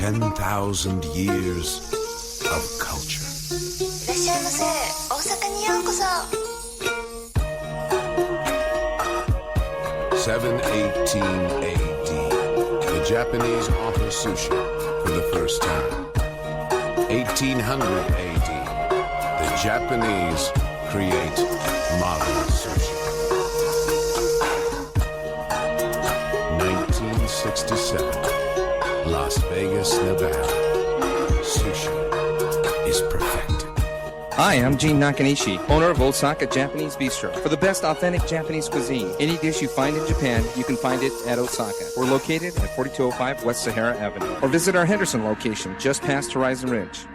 10,000 years of culture. いらっしゃいませ。大阪にようこそ。718 AD, the Japanese offer sushi for the first time. 1800 AD, the Japanese create modern sushi. 1967, Las Vegas, Nevada. Sushi is perfected. Hi, I'm Gene Nakanishi, owner of Osaka Japanese Bistro. For the best authentic Japanese cuisine, any dish you find in Japan, you can find it at Osaka. We're located at 4205 West Sahara Avenue. Or visit our Henderson location just past Horizon Ridge.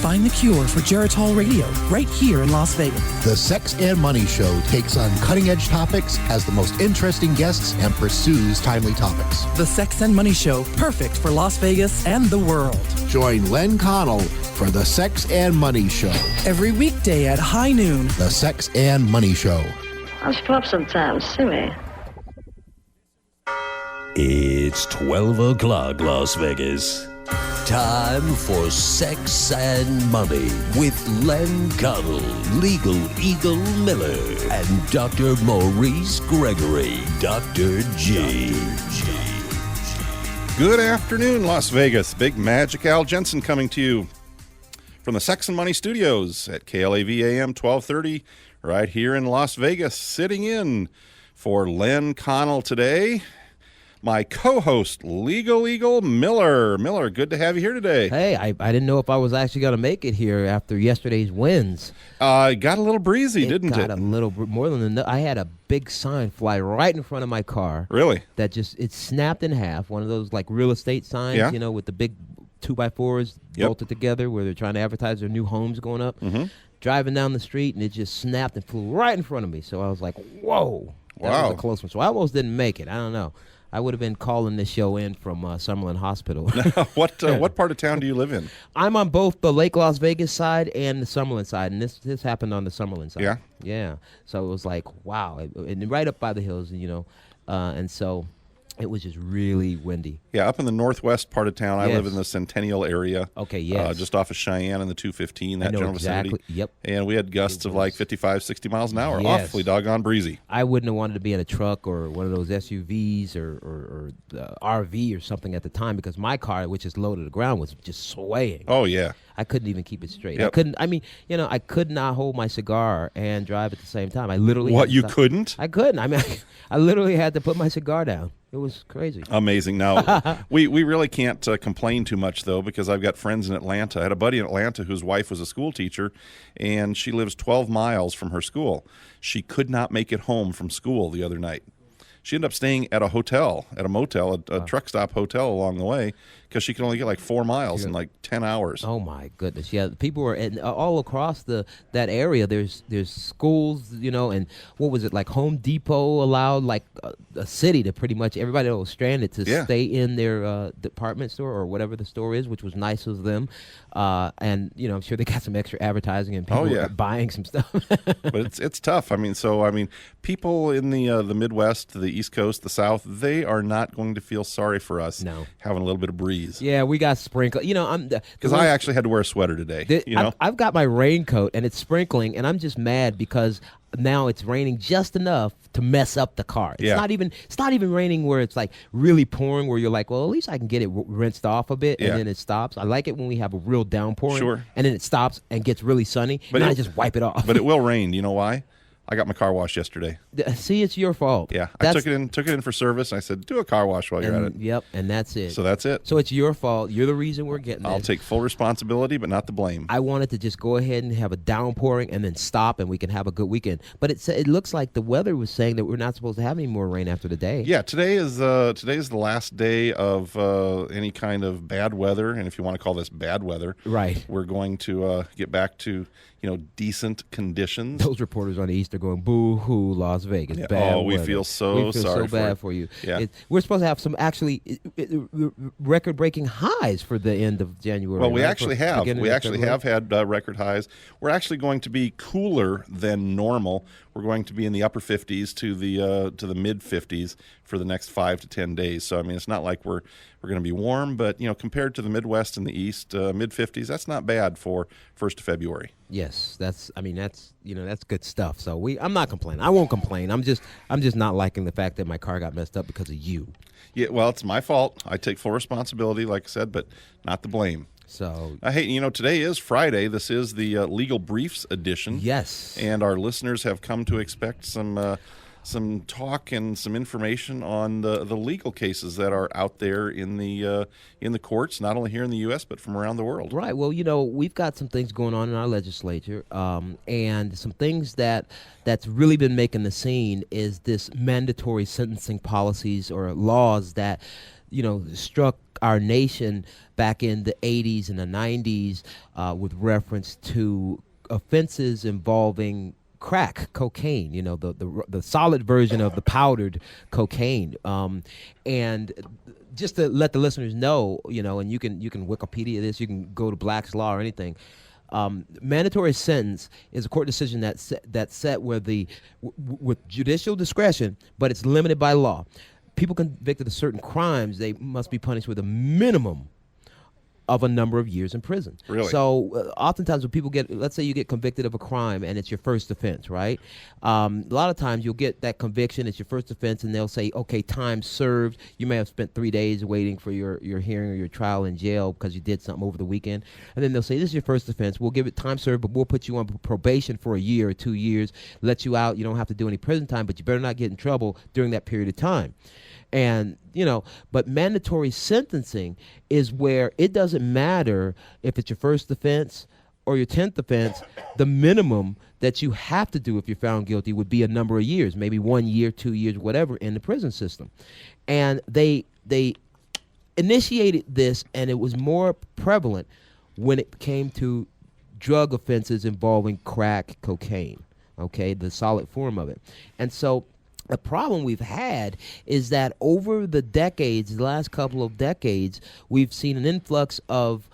Find the cure for Geritol Radio right here in Las Vegas. The Sex and Money Show takes on cutting-edge topics, has the most interesting guests, and pursues timely topics. The Sex and Money Show, perfect for Las Vegas and the world. Join Len Connell for The Sex and Money Show. Every weekday at high noon. The Sex and Money Show. I'll come up sometimes. See me. It's 12 o'clock, Las Vegas. Time for Sex and Money with Len Connell, Legal Eagle Miller, and Dr. Maurice Gregory, Dr. G. Good afternoon, Las Vegas. Big Magic Al Jensen coming to you from the Sex and Money Studios at KLAV AM 1230 right here in Las Vegas. Sitting in for Len Connell today, my co-host, Legal Eagle Miller. Miller, good to have you here today. Hey, I didn't know if I was actually going to make it here after yesterday's wins. It got a little breezy, didn't it? Got a little more than enough. I had a big sign fly right in front of my car. Really? That just, it snapped in half. One of those like real estate signs, Yeah. you know, with the big 2x4s bolted together where they're trying to advertise their new homes going up. Mm-hmm. Driving down the street, and it just snapped and flew right in front of me. So I was like, whoa. That Wow. was a close one. So I almost didn't make it. I don't know. I would have been calling this show in from Summerlin Hospital. What part of town do you live in? I'm on both the Lake Las Vegas side and the Summerlin side, and this happened on the Summerlin side. Yeah? Yeah. So it was like, wow. And right up by the hills, you know, and so it was just really windy. Yeah, up in the northwest part of town. I Yes. live in the Centennial area. Okay, yes. Just off of Cheyenne and the 215, that I know general exactly. vicinity. Yep. And we had gusts of like 55, 60 miles an hour. Yes. Awfully doggone breezy. I wouldn't have wanted to be in a truck or one of those SUVs or RV or something at the time because my car, which is low to the ground, was just swaying. Oh, yeah. I couldn't even keep it straight. Yep. I could not hold my cigar and drive at the same time. I literally What, had to you stop. couldn't? I couldn't. I mean, I literally had to put my cigar down. It was crazy. Amazing. Now, we really can't complain too much, though, because I've got friends in Atlanta. I had a buddy in Atlanta whose wife was a school teacher, and she lives 12 miles from her school. She could not make it home from school the other night. She ended up staying at a hotel, at a motel, a truck stop hotel along the way, because she could only get like 4 miles in like 10 hours. Oh my goodness! Yeah, people were all across that area. There's schools, you know, and what was it like? Home Depot allowed like a city to pretty much everybody that was stranded to stay in their department store or whatever the store is, which was nice of them. And you know, I'm sure they got some extra advertising and people were buying some stuff. But it's tough. I memean, people in the Midwest, the East Coast, the South, they are not going to feel sorry for us having a little bit of breeze. Yeah, we got sprinkled. You know, because I actually had to wear a sweater today. I've got my raincoat and it's sprinkling, and I'm just mad because now it's raining just enough to mess up the car. It's not even raining where it's like really pouring where you're like, well, at least I can get it rinsed off a bit and then it stops. I like it when we have a real downpouring and then it stops and gets really sunny, and I just wipe it off. But it will rain. You know why? I got my car washed yesterday. See, it's your fault. Yeah, I took it in for service. And I said, do a car wash while you're at it. Yep, and that's it. So that's it. So it's your fault. You're the reason we're getting it. I'll take full responsibility, but not the blame. I wanted to just go ahead and have a downpouring and then stop, and we can have a good weekend. But it looks like the weather was saying that we're not supposed to have any more rain after today. Yeah, today is the last day of any kind of bad weather, and if you want to call this bad weather, right? We're going to get back to decent conditions. Those reporters on the East they're going, boo-hoo, Las Vegas. Yeah. Bad We weather. feel so we feel sorry so bad for you. Yeah. We're supposed to have some actually record-breaking highs for the end of January. Well, we right? actually For have. beginning We of actually February. have had record highs. We're actually going to be cooler than normal. We're going to be in the upper 50s to the mid 50s for the next 5 to 10 days. So I mean, it's not like we're going to be warm, but compared to the Midwest and the East, mid 50s, that's not bad for 1st of February. Yes, that's good stuff. So I'm not complaining. I won't complain. I'm just not liking the fact that my car got messed up because of you. Yeah, well, it's my fault. I take full responsibility, like I said, but not the blame. So Hey, today is Friday. This is the Legal Briefs edition. Yes. And our listeners have come to expect some talk and some information on the legal cases that are out there in the courts, not only here in the U.S., but from around the world. Right. Well, we've got some things going on in our legislature, and some things that's really been making the scene is this mandatory sentencing policies or laws that struck our nation back in the 80s and the 90s with reference to offenses involving crack cocaine, the solid version of the powdered cocaine. And just to let the listeners know, and you can Wikipedia this, you can go to Black's Law or anything. Mandatory sentence is a court decision that's set where with judicial discretion, but it's limited by law. People convicted of certain crimes, they must be punished with a minimum of a number of years in prison. Really? So oftentimes when people let's say you get convicted of a crime and it's your first offense, right? A lot of times you'll get that conviction, it's your first offense, and they'll say, okay, time served. You may have spent 3 days waiting for your hearing or your trial in jail because you did something over the weekend. And then they'll say, this is your first offense. We'll give it time served, but we'll put you on probation for a year or 2 years, let you out. You don't have to do any prison time, but you better not get in trouble during that period of time. And, but mandatory sentencing is where it doesn't matter if it's your first offense or your 10th offense. The minimum that you have to do if you're found guilty would be a number of years, maybe 1 year, 2 years, whatever, in the prison system. And they initiated this, and it was more prevalent when it came to drug offenses involving crack cocaine, okay, the solid form of it. And so the problem we've had is that over the decades, the last couple of decades, we've seen an influx of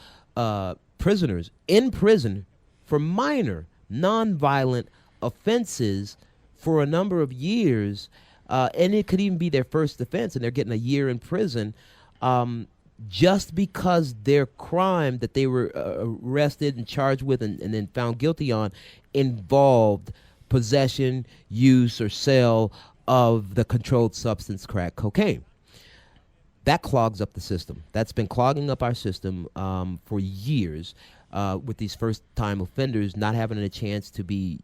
prisoners in prison for minor, nonviolent offenses for a number of years, and it could even be their first offense, and they're getting a year in prison just because their crime that they were arrested and charged with and then found guilty on involved possession, use, or sale of the controlled substance crack cocaine. That clogs up the system. That's been clogging up our system for years with these first-time offenders not having a chance to be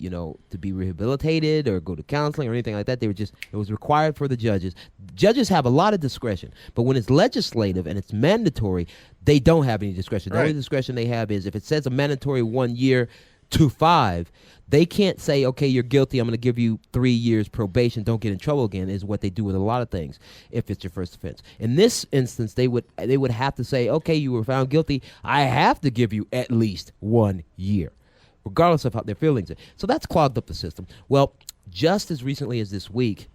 rehabilitated or go to counseling or anything like that. It was required for the judges. Judges have a lot of discretion, but when it's legislative and it's mandatory, they don't have any discretion. The only discretion they have is if it says a mandatory 1 year to 5, they can't say, okay, you're guilty, I'm going to give you 3 years probation, don't get in trouble again, is what they do with a lot of things if it's your first offense. In this instance, they would have to say, okay, you were found guilty, I have to give you at least 1 year, regardless of how their feelings are. So that's clogged up the system. Well, just as recently as this week,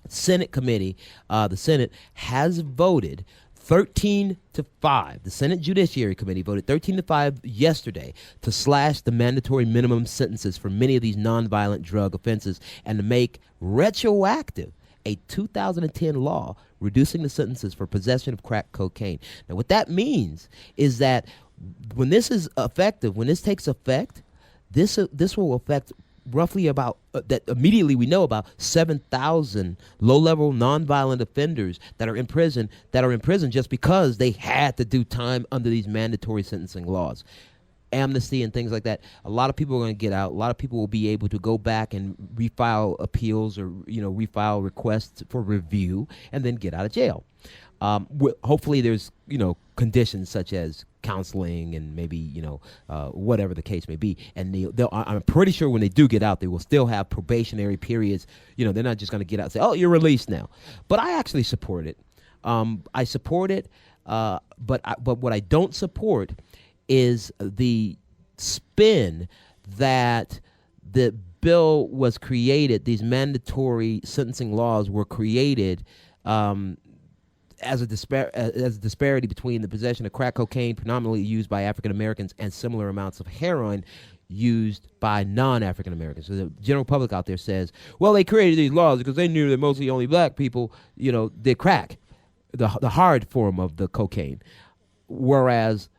Senate committee, the Senate has voted 13-5. The Senate Judiciary Committee voted 13-5 yesterday to slash the mandatory minimum sentences for many of these nonviolent drug offenses and to make retroactive a 2010 law reducing the sentences for possession of crack cocaine. Now, what that means is that when this is effective, when this takes effect, this will affect roughly about that immediately we know about 7,000 low-level nonviolent offenders that are in prison just because they had to do time under these mandatory sentencing laws. Amnesty and things like that. A lot of people are going to get out. A lot of people will be able to go back and refile appeals or refile requests for review and then get out of jail. Hopefully there's conditions such as counseling and maybe whatever the case may be, and I'm pretty sure when they do get out they will still have probationary periods. They're not just going to get out and say, oh, you're released now. But I actually support it. I support it, but what I don't support is the spin that the bill was created, these mandatory sentencing laws were created as a disparity between the possession of crack cocaine predominantly used by African Americans and similar amounts of heroin used by non-African Americans. So the general public out there says, well, they created these laws because they knew that mostly only black people, did crack, the hard form of the cocaine, whereas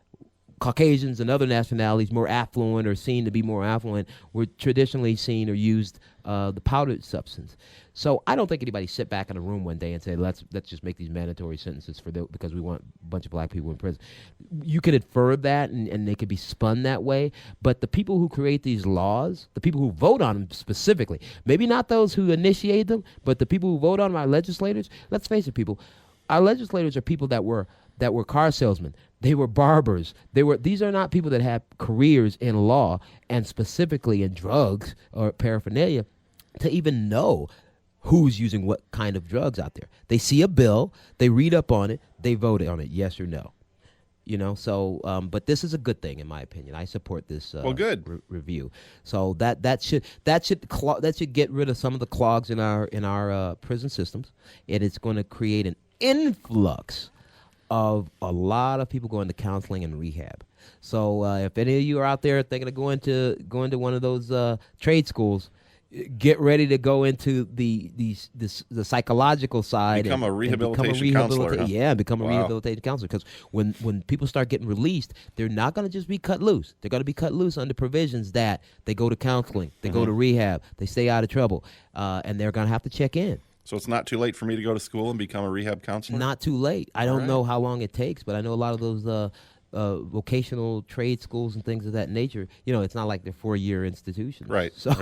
Caucasians and other nationalities more affluent or seen to be more affluent were traditionally seen or used the powdered substance. So I don't think anybody sit back in a room one day and say, let's just make these mandatory sentences because we want a bunch of black people in prison. You could infer that and they could be spun that way. But the people who create these laws, the people who vote on them specifically, maybe not those who initiate them, but the people who vote on them, our legislators, let's face it, people, our legislators are people that were car salesmen. They were barbers. These are not people that have careers in law and specifically in drugs or paraphernalia to even know who's using what kind of drugs out there. They see a bill, they read up on it, they vote on it, yes or no. But this is a good thing in my opinion. I support this good review. So that should get rid of some of the clogs in our prison systems, and it's going to create an influx of a lot of people going to counseling and rehab. So if any of you are out there thinking of going to one of those trade schools, get ready to go into the psychological side. Become a rehabilitation counselor. Huh? Yeah, become a rehabilitation counselor. Because when people start getting released, they're not going to just be cut loose. They're going to be cut loose under provisions that they go to counseling, they go to rehab, they stay out of trouble, and they're going to have to check in. So it's not too late for me to go to school and become a rehab counselor? Not too late. I don't know how long it takes, but I know a lot of those vocational trade schools and things of that nature, it's not like they're 4-year institutions. Right. So,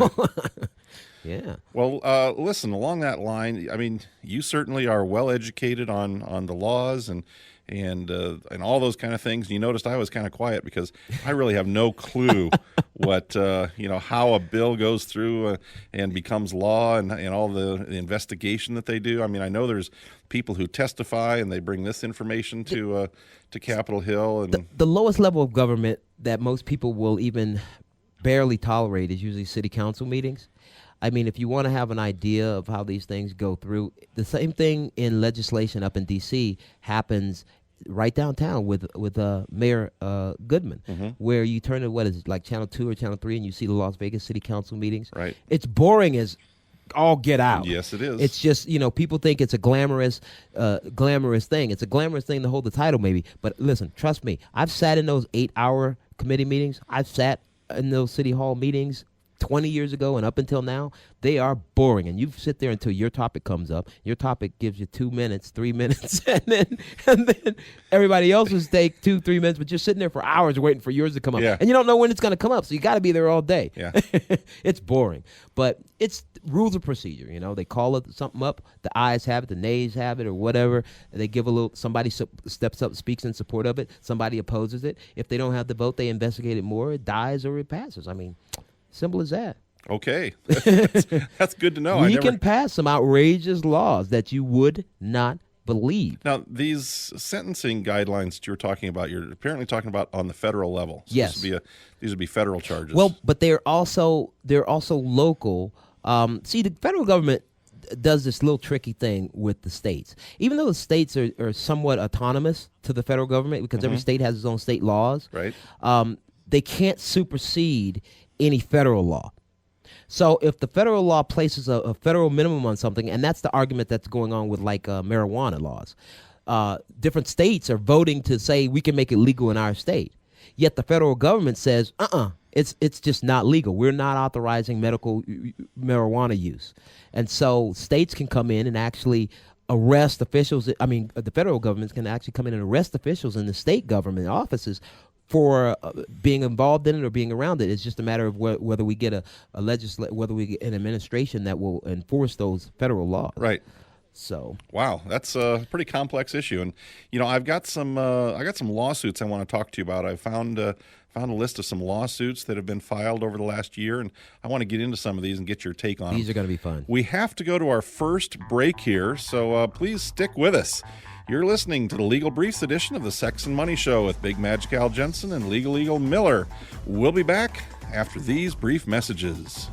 yeah. Well, listen, along that line, I mean, you certainly are well educated on the laws and all those kind of things. You noticed I was kind of quiet because I really have no clue what how a bill goes through and becomes law and all the investigation that they do. I mean, I know there's people who testify and they bring this information to Capitol Hill. And the lowest level of government that most people will even barely tolerate is usually city council meetings. I mean, if you want to have an idea of how these things go through, the same thing in legislation up in D.C. happens right downtown with Mayor Goodman, where you turn to what is it, like Channel 2 or Channel 3, and you see the Las Vegas City Council meetings. Right. It's boring as all get out. Yes, it is. It's just, people think it's a glamorous thing. It's a glamorous thing to hold the title maybe. But listen, trust me, I've sat in those 8-hour committee meetings. I've sat in those city hall meetings 20 years ago and up until now. They are boring, and you sit there until your topic comes up. Your topic gives you 2 minutes, 3 minutes, and then everybody else's take 2-3 minutes, but you're sitting there for hours waiting for yours to come up. Yeah. And you don't know when it's going to come up, so you got to be there all day. Yeah. It's boring, but it's rules of procedure. They call something up, the ayes have it, the nays have it, or whatever. They give a little, somebody steps up, speaks in support of it, somebody opposes it. If they don't have the vote, they investigate it more, it dies or it passes. I mean, simple as that. Okay. That's good to know. We can pass some outrageous laws that you would not believe. Now, these sentencing guidelines that you're talking about, you're apparently talking about on the federal level. So yes. These would be federal charges. Well, but they're also local. See, the federal government does this little tricky thing with the states. Even though the states are somewhat autonomous to the federal government because every state has its own state laws, right? They can't supersede any federal law. So if the federal law places a federal minimum on something, and that's the argument that's going on with like marijuana laws, different states are voting to say we can make it legal in our state. Yet the federal government says, it's just not legal. We're not authorizing medical marijuana use. And so states can come in and actually arrest officials. I mean, the federal government can actually come in and arrest officials in the state government offices for being involved in it or being around it. It's just a matter of whether we get whether we get an administration that will enforce those federal laws. Right. So wow, that's a pretty complex issue, and I've got some lawsuits I want to talk to you about. I found a list of some lawsuits that have been filed over the last year, and I want to get into some of these and get your take on them. These are going to be fun. We have to go to our first break here, so please stick with us. You're listening to the Legal Briefs edition of the Sex and Money Show with Big Magic Al Jensen and Legal Eagle Miller. We'll be back after these brief messages.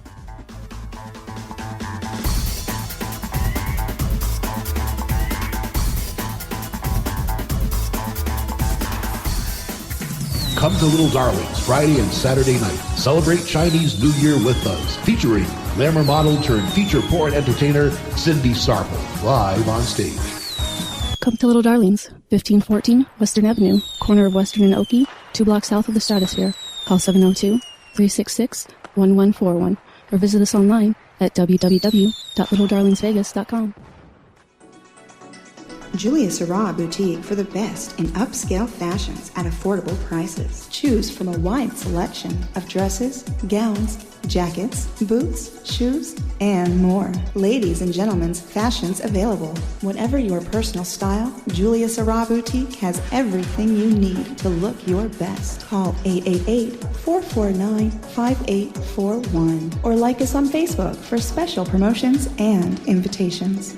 Come to Little Darlings Friday and Saturday night. Celebrate Chinese New Year with us. Featuring glamour model turned feature porn entertainer Cindy Sarple, live on stage. Come to Little Darlings, 1514 Western Avenue, corner of Western and Oakey, 2 blocks south of the Stratosphere. Call 702-366-1141 or visit us online at www.littledarlingsvegas.com. Julia Sarah Boutique for the best in upscale fashions at affordable prices. Choose from a wide selection of dresses, gowns, jackets, boots, shoes, and more. Ladies and gentlemen's fashions available. Whatever your personal style, Julia Sarah Boutique has everything you need to look your best. Call 888-449-5841 or like us on Facebook for special promotions and invitations.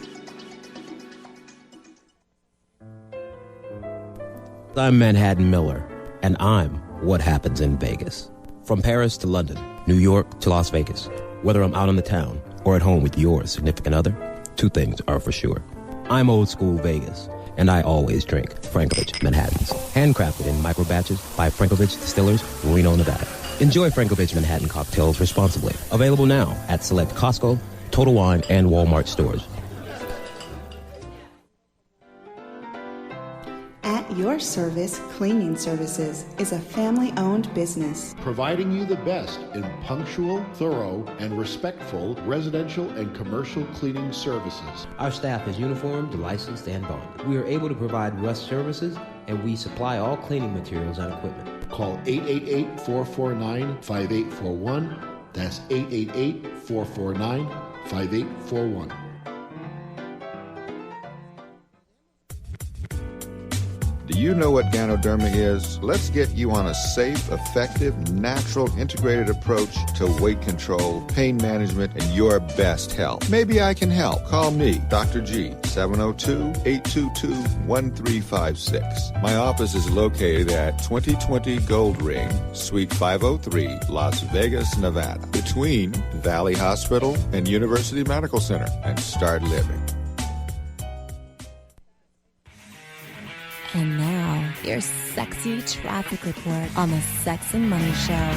I'm Manhattan Miller, and I'm what happens in Vegas. From Paris to London, New York to Las Vegas, whether I'm out on the town or at home with your significant other, 2 things are for sure. I'm old school Vegas, and I always drink Frankovich Manhattans, handcrafted in micro batches by Frankovich Distillers, Reno, Nevada. Enjoy Frankovich Manhattan cocktails responsibly. Available now at select Costco, Total Wine, and Walmart stores. At Your Service Cleaning Services is a family-owned business. Providing you the best in punctual, thorough, and respectful residential and commercial cleaning services. Our staff is uniformed, licensed, and bonded. We are able to provide rush services, and we supply all cleaning materials and equipment. Call 888-449-5841. That's 888-449-5841. Do you know what Ganoderma is? Let's get you on a safe, effective, natural, integrated approach to weight control, pain management, and your best health. Maybe I can help. Call me, Dr. G, 702-822-1356. My office is located at 2020 Gold Ring, Suite 503, Las Vegas, Nevada, between Valley Hospital and University Medical Center, and start living. And now, your sexy traffic report on the Sex and Money Show.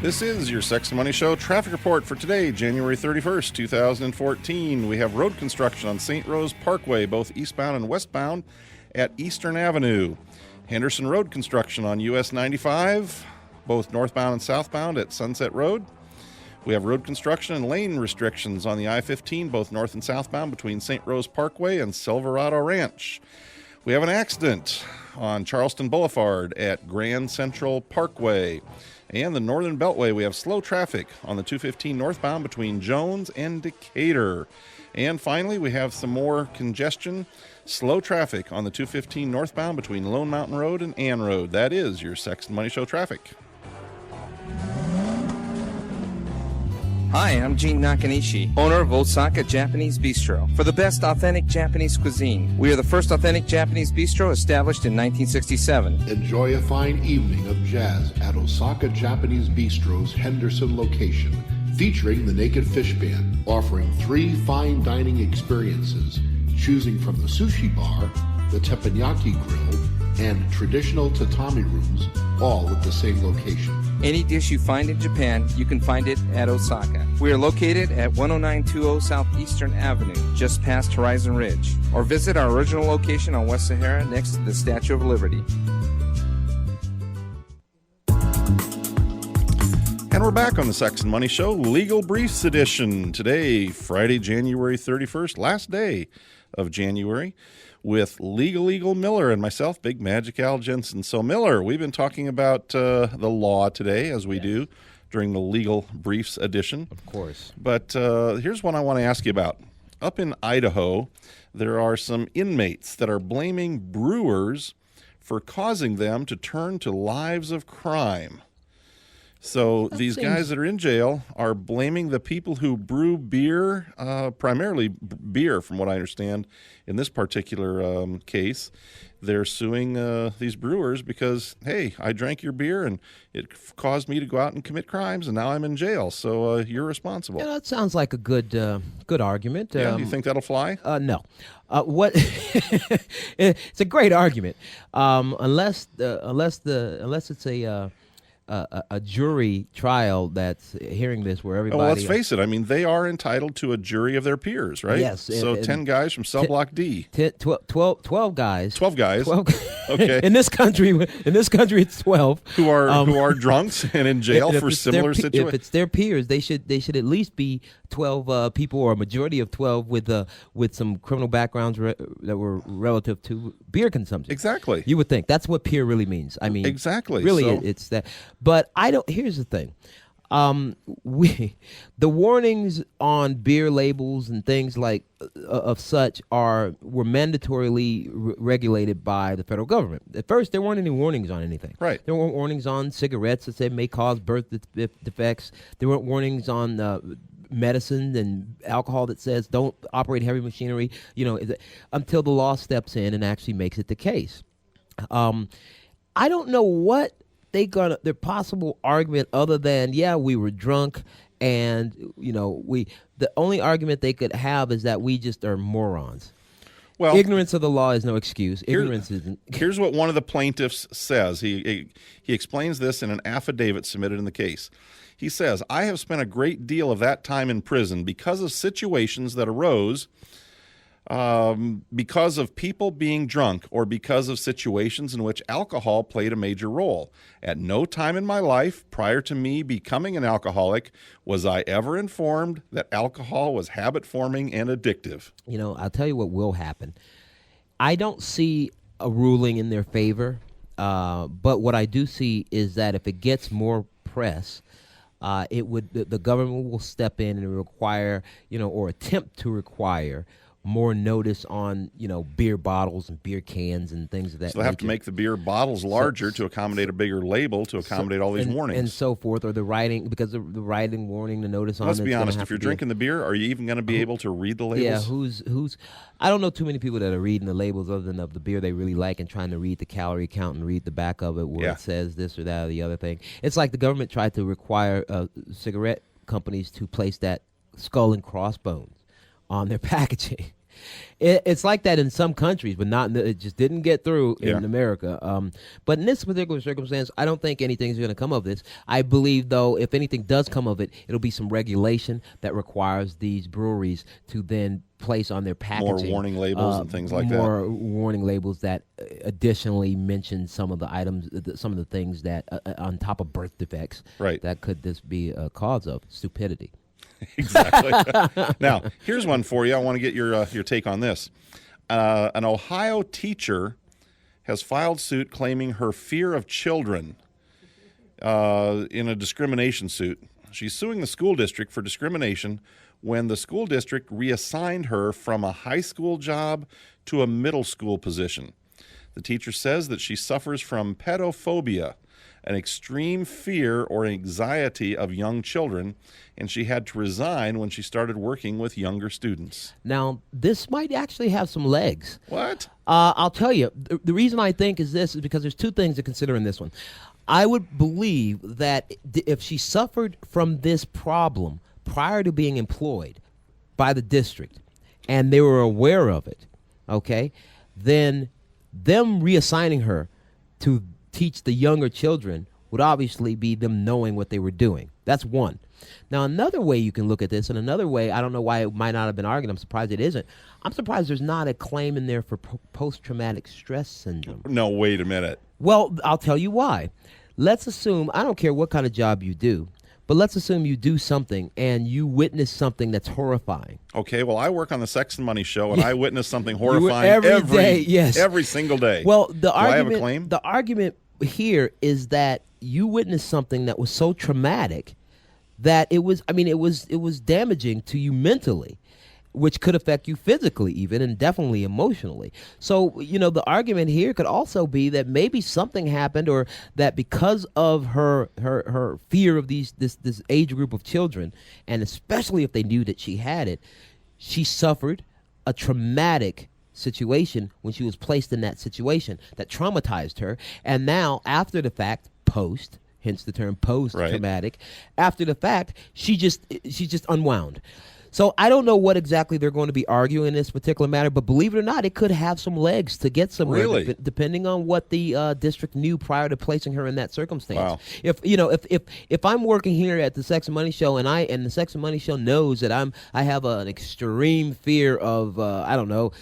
This is your Sex and Money Show traffic report for today, January 31st, 2014. We have road construction on St. Rose Parkway, both eastbound and westbound at Eastern Avenue. Henderson Road construction on US 95, both northbound and southbound at Sunset Road. We have road construction and lane restrictions on the I-15, both north and southbound between St. Rose Parkway and Silverado Ranch. We have an accident on Charleston Boulevard at Grand Central Parkway. And the Northern Beltway, we have slow traffic on the 215 northbound between Jones and Decatur. And finally, we have some more congestion, slow traffic on the 215 northbound between Lone Mountain Road and Ann Road. That is your Sex and Money Show traffic. Hi, I'm Gene Nakanishi, owner of Osaka Japanese Bistro. For the best authentic Japanese cuisine, we are the first authentic Japanese bistro established in 1967. Enjoy a fine evening of jazz at Osaka Japanese Bistro's Henderson location, featuring the Naked Fish Band, offering 3 fine dining experiences, choosing from the sushi bar, the teppanyaki grill, and traditional tatami rooms, all at the same location. Any dish you find in Japan, you can find it at Osaka. We are located at 10920 Southeastern Avenue, just past Horizon Ridge. Or visit our original location on West Sahara next to the Statue of Liberty. And we're back on the Sex and Money Show, Legal Briefs edition. Today, Friday, January 31st, last day of January, with Legal Eagle Miller and myself, Big Magic Al Jensen. So, Miller, we've been talking about the law today, as we do during the Legal Briefs edition. Of course. But here's one I want to ask you about. Up in Idaho, there are some inmates that are blaming brewers for causing them to turn to lives of crime. So these guys that are in jail are blaming the people who brew beer, primarily beer, from what I understand, in this particular case. They're suing these brewers because, hey, I drank your beer and it caused me to go out and commit crimes, and now I'm in jail. So you're responsible. Yeah, that sounds like a good argument. Yeah, do you think that'll fly? No. What? It's a great argument, unless it's a jury trial that's hearing this, where everybody. Well, let's face it. I mean, they are entitled to a jury of their peers, right? Yes. So 10 guys from cell block D. 12 guys. 12 guys. 12. Okay. In this country, it's 12 who are drunks and in jail for similar situations. If it's their peers, they should at least be 12 people, or a majority of 12 with some criminal backgrounds that were relative to beer consumption. Exactly. You would think that's what peer really means. I mean, exactly. Really, so, it's that. But I don't. Here's the thing. The warnings on beer labels and things like of such were mandatorily regulated by the federal government. At first, there weren't any warnings on anything. Right. There weren't warnings on cigarettes that said may cause birth defects. There weren't warnings on medicine and alcohol that says don't operate heavy machinery. Until the law steps in and actually makes it the case. I don't know what their possible argument other than, we were drunk, and the only argument they could have is that we just are morons. Well, ignorance of the law is no excuse. Ignorance isn't. Here's what one of the plaintiffs says. He explains this in an affidavit submitted in the case. He says, I have spent a great deal of that time in prison because of situations that arose because of people being drunk, or because of situations in which alcohol played a major role. At no time in my life prior to me becoming an alcoholic was I ever informed that alcohol was habit-forming and addictive. I'll tell you what will happen. I don't see a ruling in their favor, but what I do see is that if it gets more press, the government will step in and require, or attempt to require more notice on, beer bottles and beer cans and things of that nature. So they have to make the beer bottles larger to accommodate a bigger label, to accommodate all these warnings. And so forth, or the writing, because of the writing warning, the notice on it. Let's be honest, if you're drinking the beer, are you even going to be able to read the labels? Yeah, who's I don't know too many people that are reading the labels other than of the beer they really like, and trying to read the calorie count and read the back of it where it says this or that or the other thing. It's like the government tried to require cigarette companies to place that skull and crossbones on their packaging. It's like that in some countries, but not. It just didn't get through in America. But in this particular circumstance, I don't think anything's going to come of this. I believe, though, if anything does come of it, it'll be some regulation that requires these breweries to then place on their packaging more warning labels and things like that. More warning labels that additionally mention some of the items, some of the things that on top of birth defects, that could this be a cause of stupidity. Exactly. Now, here's one for you. I want to get your take on this. An Ohio teacher has filed suit claiming her fear of children in a discrimination suit. She's suing the school district for discrimination when the school district reassigned her from a high school job to a middle school position. The teacher says that she suffers from pedophobia, an extreme fear or anxiety of young children, and she had to resign when she started working with younger students. Now, this might actually have some legs. What? I'll tell you. The reason I think is because there's two things to consider in this one. I would believe that if she suffered from this problem prior to being employed by the district, and they were aware of it, okay, then them reassigning her to teach the younger children would obviously be them knowing what they were doing. That's one. Now, another way you can look at this, and another way, I don't know why it might not have been argued. I'm surprised it isn't. I'm surprised there's not a claim in there for post-traumatic stress syndrome. No, wait a minute. Well, I'll tell you why. Let's assume, I don't care what kind of job you do, but let's assume you do something and you witness something that's horrifying. Okay, well, I work on the Sex and Money Show, and I witness something horrifying every day. Yes, every single day. Well, do I have a claim? The argument here is that you witnessed something that was so traumatic that it was damaging to you mentally. which could affect you physically even, and definitely emotionally. So, the argument here could also be that maybe something happened, or that because of her fear of this age group of children, and especially if they knew that she had it, she suffered a traumatic situation when she was placed in that situation that traumatized her. And now, after the fact, hence the term post-traumatic, after the fact, she's just unwound. So I don't know what exactly they're going to be arguing in this particular matter, but believe it or not, it could have some legs to get somewhere, depending on what the district knew prior to placing her in that circumstance. Wow. If I'm working here at the Sex and Money Show, and the Sex and Money Show knows that I have an extreme fear of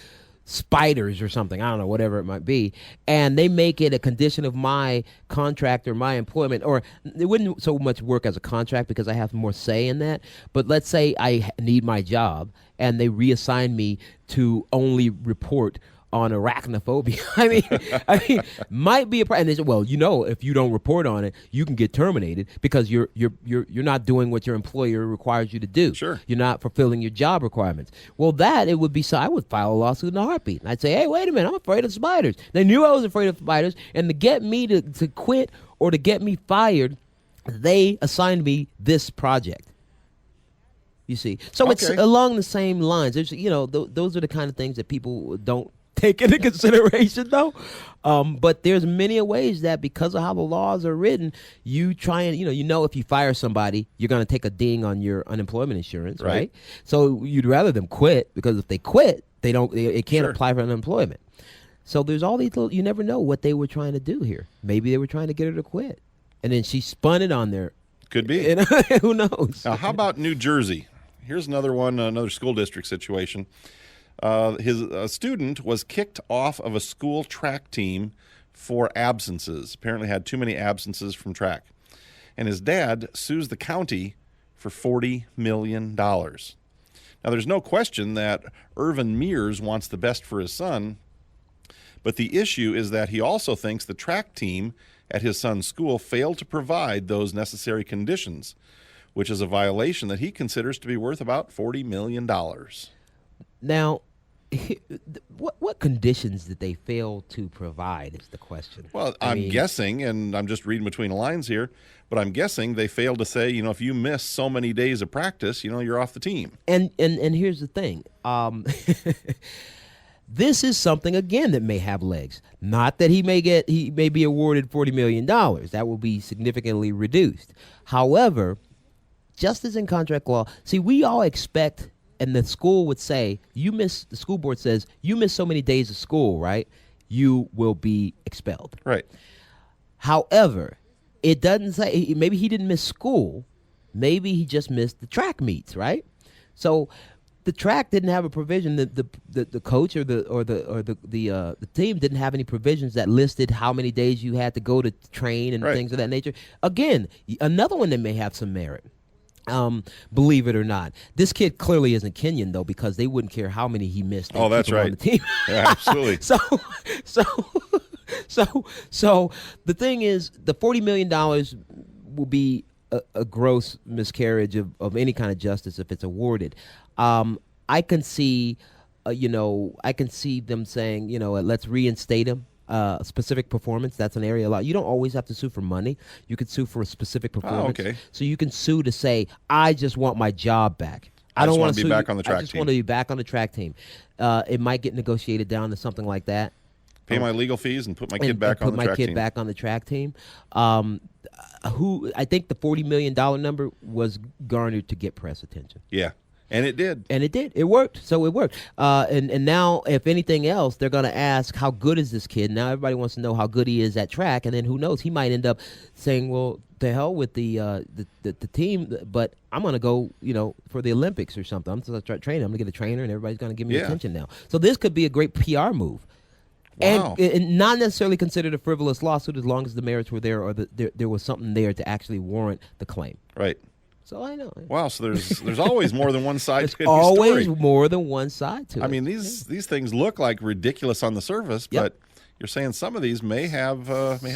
spiders or something, I don't know, whatever it might be, and they make it a condition of my contract or my employment, or it wouldn't so much work as a contract because I have more say in that, but let's say I need my job and they reassign me to only report on arachnophobia. I mean, might be a problem. And they say, well, if you don't report on it, you can get terminated because you're not doing what your employer requires you to do. Sure, you're not fulfilling your job requirements. Well, it would be so. I would file a lawsuit in a heartbeat. And I'd say, hey, wait a minute, I'm afraid of spiders. They knew I was afraid of spiders, and to get me to quit or to get me fired, they assigned me this project. You see, so it's along the same lines. There's, those are the kind of things that people don't take into consideration, though. But there's many ways that because of how the laws are written, you try and, if you fire somebody, you're going to take a ding on your unemployment insurance, right? So you'd rather them quit, because if they quit, it can't apply for unemployment. So there's all these you never know what they were trying to do here. Maybe they were trying to get her to quit, and then she spun it on there. Could be. Who knows? Now, how about New Jersey? Here's another one, another school district situation. His student was kicked off of a school track team for absences. Apparently had too many absences from track. And his dad sues the county for $40 million. Now, there's no question that Irvin Mears wants the best for his son, but the issue is that he also thinks the track team at his son's school failed to provide those necessary conditions, which is a violation that he considers to be worth about $40 million. Now, what conditions did they fail to provide is the question. Well, I'm guessing, and I'm just reading between the lines here, but I'm guessing they failed to say, if you miss so many days of practice, you're off the team. And here's the thing. This is something, again, that may have legs. Not that he may be awarded $40 million. That will be significantly reduced. However, just as in contract law, see, we all expect, and the school would say, the school board says, you miss so many days of school, right? You will be expelled. Right. However, it doesn't say, maybe he didn't miss school. Maybe he just missed the track meets, right? So the track didn't have a provision, the coach or the team didn't have any provisions that listed how many days you had to go to train and things of that nature. Again, another one that may have some merit. Believe it or not, this kid clearly isn't Kenyan, though, because they wouldn't care how many he missed. Oh, that's right. On the team. Yeah, absolutely. So the thing is, the $40 million will be a gross miscarriage of any kind of justice if it's awarded. I can see, them saying, let's reinstate him. Specific performance, that's an area a lot. You don't always have to sue for money. You could sue for a specific performance. Oh, okay. So you can sue to say, I just want my job back. I don't want to be back on the track team. I just want to be back on the track team. It might get negotiated down to something like that. Pay my legal fees and put my kid back on the track team. Put my kid back on the track team. I think the $40 million number was garnered to get press attention. Yeah. And it did. It worked. So it worked. And now, if anything else, they're going to ask, how good is this kid? Now everybody wants to know how good he is at track. And then who knows? He might end up saying, well, to hell with the team, but I'm going to go, for the Olympics or something. I'm going to start training. I'm going to get a trainer, and everybody's going to give me attention now. So this could be a great PR move. Wow. And not necessarily considered a frivolous lawsuit as long as the merits were there, or there was something there to actually warrant the claim. Right. So I know. Wow, so there's always more than one side to There's any always story. more than one side to it. I mean, these things look like ridiculous on the surface, but you're saying some of these may have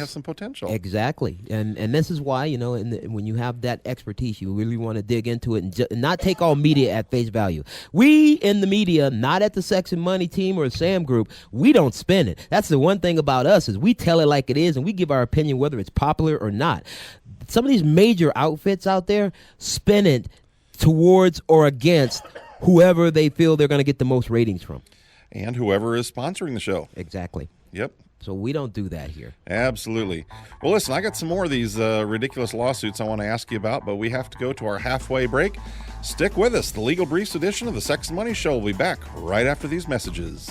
some potential. Exactly, and this is why, when you have that expertise, you really want to dig into it and not take all media at face value. We in the media, not at the Sex and Money team or Sam Group, we don't spin it. That's the one thing about us, is we tell it like it is, and we give our opinion whether it's popular or not. Some of these major outfits out there spin it towards or against whoever they feel they're going to get the most ratings from. And whoever is sponsoring the show. Exactly. Yep. So we don't do that here. Absolutely. Well, listen, I got some more of these ridiculous lawsuits I want to ask you about, but we have to go to our halfway break. Stick with us. The Legal Briefs edition of the Sex and Money Show will be back right after these messages.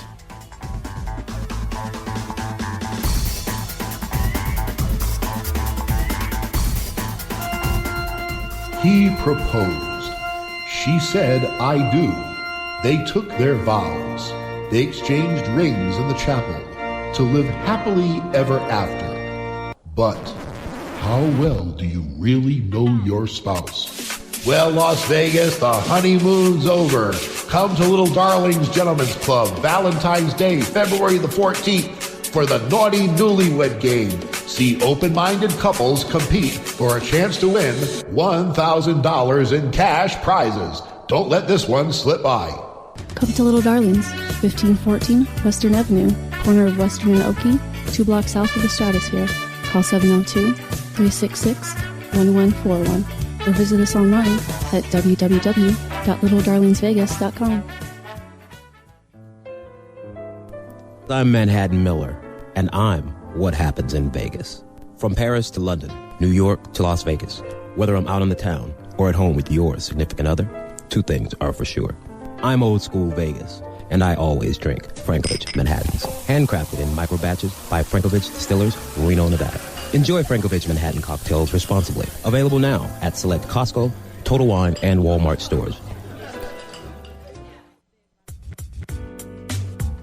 He proposed. She said, I do. They took their vows. They exchanged rings in the chapel to live happily ever after. But how well do you really know your spouse? Well, Las Vegas, the honeymoon's over. Come to Little Darling's Gentlemen's Club, Valentine's Day, February the 14th, for the Naughty Newlywed Game. See open-minded couples compete for a chance to win $1,000 in cash prizes. Don't let this one slip by. Come to Little Darlings, 1514 Western Avenue, corner of Western and Oakey, 2 blocks south of the Stratosphere. Call 702-366-1141 or visit us online at www.littledarlingsvegas.com. I'm Manhattan Miller, and I'm what happens in Vegas. From Paris to London, New York to Las Vegas, whether I'm out on the town or at home with your significant other, 2 things are for sure. I'm old school Vegas, and I always drink Frankovich Manhattans, handcrafted in micro batches by Frankovich Distillers, Reno, Nevada. Enjoy Frankovich Manhattan cocktails responsibly. Available now at select Costco, Total Wine, and Walmart stores.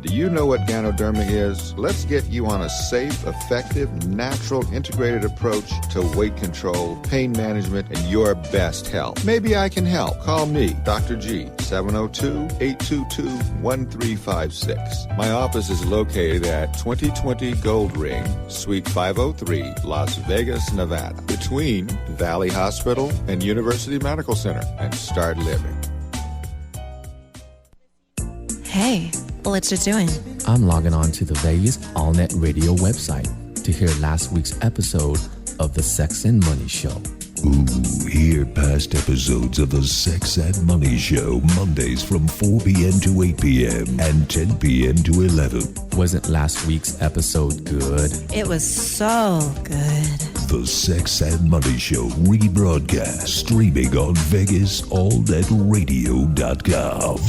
Do you know what Ganoderma is? Let's get you on a safe, effective, natural, integrated approach to weight control, pain management, and your best health. Maybe I can help. Call me, Dr. G, 702-822-1356. My office is located at 2020 Gold Ring, Suite 503, Las Vegas, Nevada, between Valley Hospital and University Medical Center, and start living. Hey, what you doing? I'm logging on to the Vegas AllNet Radio website to hear last week's episode of the Sex and Money Show. Ooh, hear past episodes of the Sex and Money Show Mondays from 4 p.m. to 8 p.m. and 10 p.m. to 11. Wasn't last week's episode good? It was so good. The Sex and Money Show rebroadcast streaming on VegasAllNetRadio.com.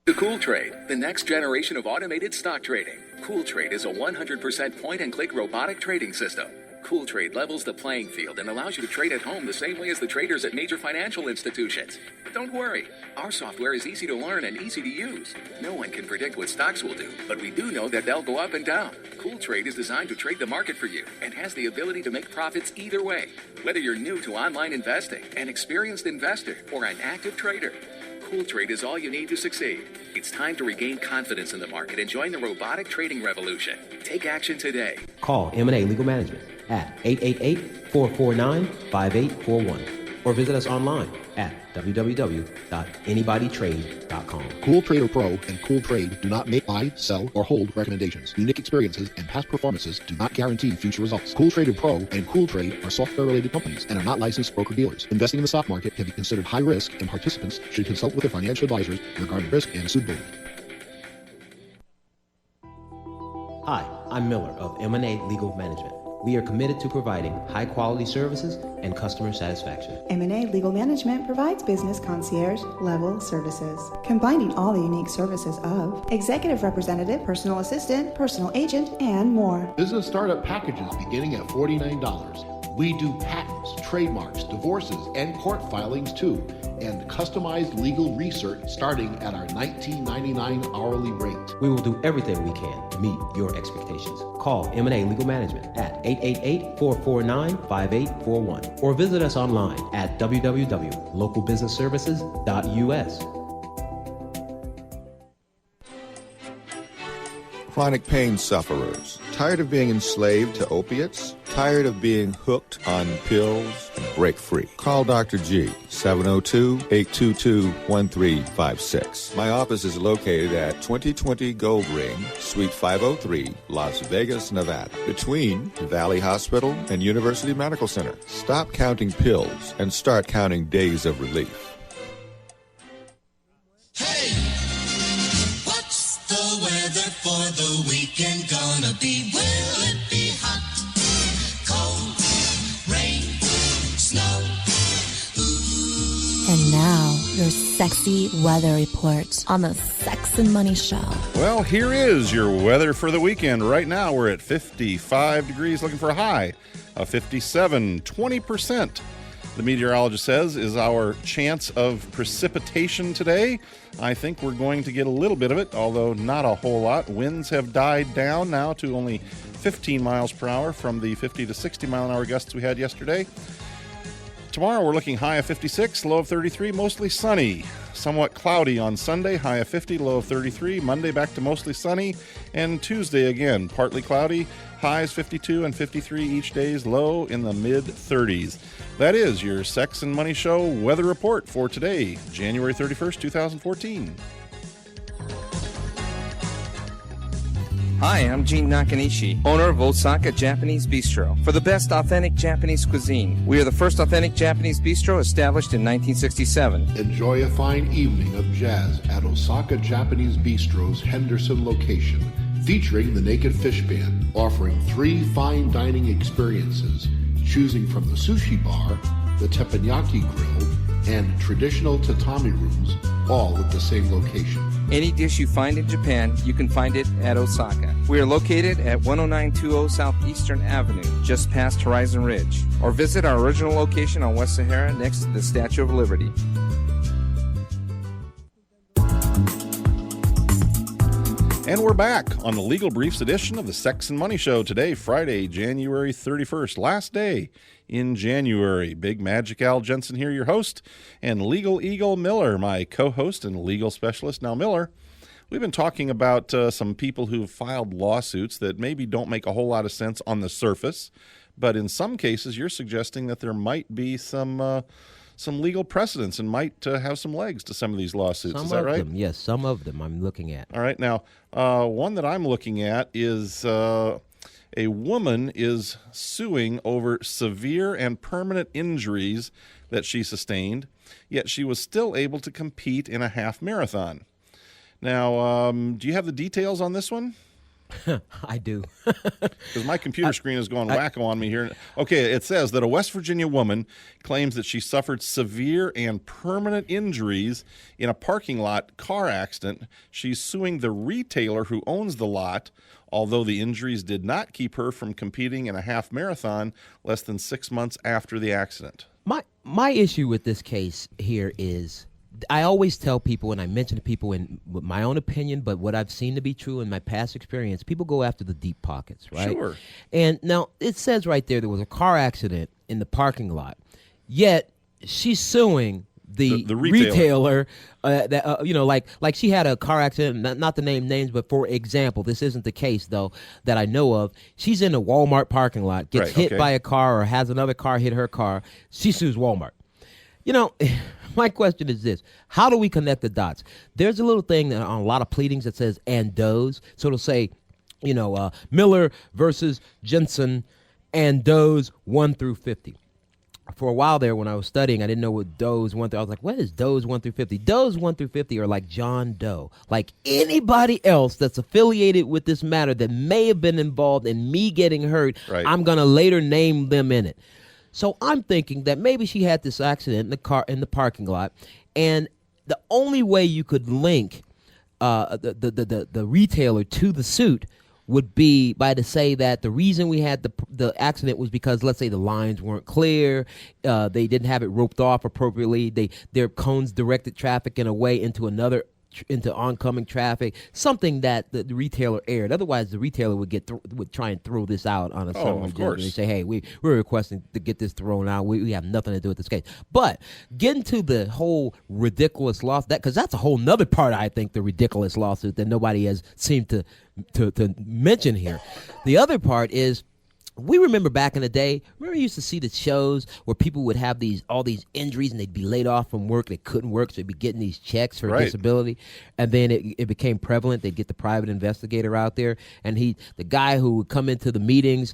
The Cool Trade, the next generation of automated stock trading. Cool Trade is a 100% point-and-click robotic trading system. Cool Trade levels the playing field and allows you to trade at home the same way as the traders at major financial institutions. But don't worry, our software is easy to learn and easy to use. No one can predict what stocks will do, but we do know that they'll go up and down. Cool Trade is designed to trade the market for you and has the ability to make profits either way. Whether you're new to online investing, an experienced investor, or an active trader, Cool Trade is all you need to succeed. It's time to regain confidence in the market and join the robotic trading revolution. Take action today. Call M&A Legal Management at 888-449-5841 or visit us online at www.anybodytrade.com. Cool Trader Pro and Cool Trade do not make, buy, sell, or hold recommendations. Unique experiences and past performances do not guarantee future results. Cool Trader Pro and Cool Trade are software-related companies and are not licensed broker-dealers. Investing in the stock market can be considered high risk, and participants should consult with their financial advisors regarding risk and suitability. Hi, I'm Miller of M&A Legal Management. We are committed to providing high-quality services and customer satisfaction. M&A Legal Management provides business concierge-level services, combining all the unique services of executive representative, personal assistant, personal agent, and more. Business startup packages beginning at $49. We do patents, trademarks, divorces, and court filings too, and customized legal research starting at our $19.99 hourly rate. We will do everything we can to meet your expectations. Call M&A Legal Management at 888-449-5841 or visit us online at www.localbusinessservices.us. Chronic pain sufferers. Tired of being enslaved to opiates? Tired of being hooked on pills? Break free. Call Dr. G, 702-822-1356. My office is located at 2020 Gold Ring, Suite 503, Las Vegas, Nevada, between Valley Hospital and University Medical Center. Stop counting pills and start counting days of relief. The weather for the weekend gonna be, will it be hot, cold, rain, snow? Ooh. And now, your sexy weather report on the Sex and Money Show. Well, here is your weather for the weekend. Right now, we're at 55 degrees, looking for a high of 57, 20%. The meteorologist says is our chance of precipitation today. I think we're going to get a little bit of it, although not a whole lot. Winds have died down now to only 15 miles per hour from the 50 to 60 mile an hour gusts we had yesterday. Tomorrow we're looking high of 56, low of 33, mostly sunny. Somewhat cloudy on Sunday, high of 50, low of 33. Monday back to mostly sunny. And Tuesday again, partly cloudy, highs 52 and 53 each day's, low in the mid-30s. That is your Sex and Money Show weather report for today, January 31st, 2014. Hi, I'm Gene Nakanishi, owner of Osaka Japanese Bistro. For the best authentic Japanese cuisine, we are the first authentic Japanese bistro established in 1967. Enjoy a fine evening of jazz at Osaka Japanese Bistro's Henderson location, featuring the Naked Fish Band, offering 3 fine dining experiences, choosing from the sushi bar, the teppanyaki grill, and traditional tatami rooms, all at the same location. Any dish you find in Japan, you can find it at Osaka. We are located at 10920 Southeastern Avenue, just past Horizon Ridge. Or visit our original location on West Sahara next to the Statue of Liberty. And we're back on the Legal Briefs edition of the Sex and Money Show today, Friday, January 31st, last day in January. Big Magic Al Jensen here, your host, and Legal Eagle Miller, my co-host and legal specialist. Now, Miller, we've been talking about some people who've filed lawsuits that maybe don't make a whole lot of sense on the surface, but in some cases you're suggesting that there might be some legal precedents and might have some legs to some of these lawsuits. Is that right? Them, yes, some of them I'm looking at. All right. Now, one that I'm looking at is a woman is suing over severe and permanent injuries that she sustained, yet she was still able to compete in a half marathon. Now, do you have the details on this one? I do. Because my computer screen is going wacko on me here. Okay, it says that a West Virginia woman claims that she suffered severe and permanent injuries in a parking lot car accident. She's suing the retailer who owns the lot, although the injuries did not keep her from competing in a half marathon less than 6 months after the accident. My issue with this case here is, I always tell people, and I mention to people in my own opinion, but what I've seen to be true in my past experience, people go after the deep pockets, right? Sure. And now it says right there was a car accident in the parking lot, yet she's suing the retailer like she had a car accident, not to name names, but for example, this isn't the case though that I know of. She's in a Walmart parking lot, gets hit by a car or has another car hit her car. She sues Walmart. You know, my question is this: how do we connect the dots? There's a little thing on a lot of pleadings that says "and does," so it'll say, Miller versus Jensen and does 1 through 50. For a while there, when I was studying, I didn't know what does 1 through. I was like, what is does 1 through 50? Does 1 through 50 are like John Doe, like anybody else that's affiliated with this matter that may have been involved in me getting hurt. Right. I'm gonna later name them in it. So I'm thinking that maybe she had this accident in the parking lot, and the only way you could link the retailer to the suit would be to say that the reason we had the accident was because, let's say, the lines weren't clear, they didn't have it roped off appropriately, their cones directed traffic in a way into oncoming traffic, something that the retailer erred. Otherwise, the retailer would try and throw this out on a summary judgment. They say, hey, we're requesting to get this thrown out. We have nothing to do with this case. But getting to the whole ridiculous lawsuit, because that's a whole nother part, I think, the ridiculous lawsuit that nobody has seemed to mention here. The other part is, we remember back in the day, you used to see the shows where people would have all these injuries and they'd be laid off from work. They couldn't work, so they'd be getting these checks for disability. And then it became prevalent. They'd get the private investigator out there, and the guy who would come into the meetings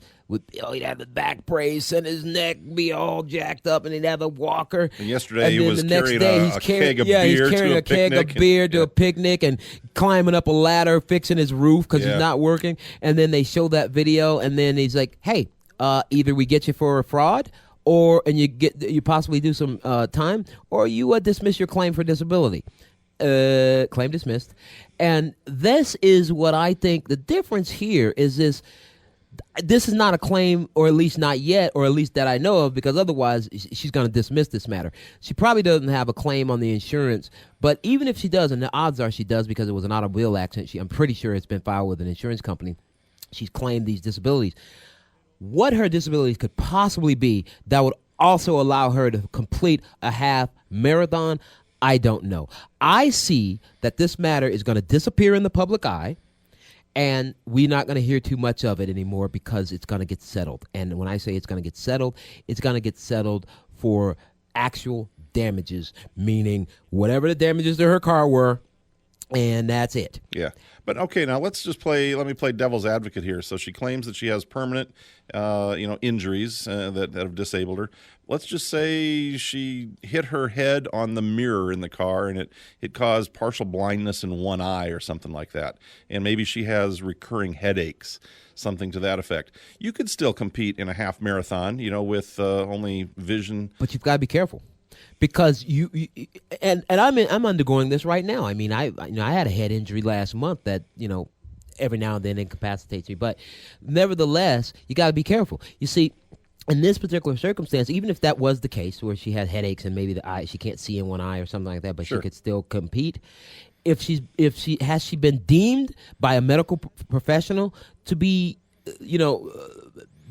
he'd have the back brace and his neck be all jacked up, and he'd have a walker. And yesterday he was carrying a keg of beer he's carrying to a keg of beer to a picnic and climbing up a ladder, fixing his roof because he's not working. And then they show that video, and then he's like, hey, either we get you for a fraud, and you possibly do some time, or you dismiss your claim for disability. Claim dismissed. And this is what I think the difference here is. This is not a claim, or at least not yet, or at least that I know of, because otherwise she's going to dismiss this matter. She probably doesn't have a claim on the insurance, but even if she does, and the odds are she does because it was an automobile accident, I'm pretty sure it's been filed with an insurance company. She's claimed these disabilities. What her disabilities could possibly be that would also allow her to complete a half marathon, I don't know. I see that this matter is going to disappear in the public eye, and we're not going to hear too much of it anymore because it's going to get settled. And when I say it's going to get settled for actual damages, meaning whatever the damages to her car were, and that's it. Yeah. But okay, now let me play devil's advocate here. So she claims that she has permanent, injuries that have disabled her. Let's just say she hit her head on the mirror in the car and it caused partial blindness in one eye or something like that. And maybe she has recurring headaches, something to that effect. You could still compete in a half marathon, with only vision. But you've got to be careful. Because I'm undergoing this right now. I mean, I had a head injury last month that every now and then incapacitates me. But nevertheless, you got to be careful. You see, in this particular circumstance, even if that was the case where she had headaches and maybe she can't see in one eye or something like that, but she could still compete. If she been deemed by a medical professional to be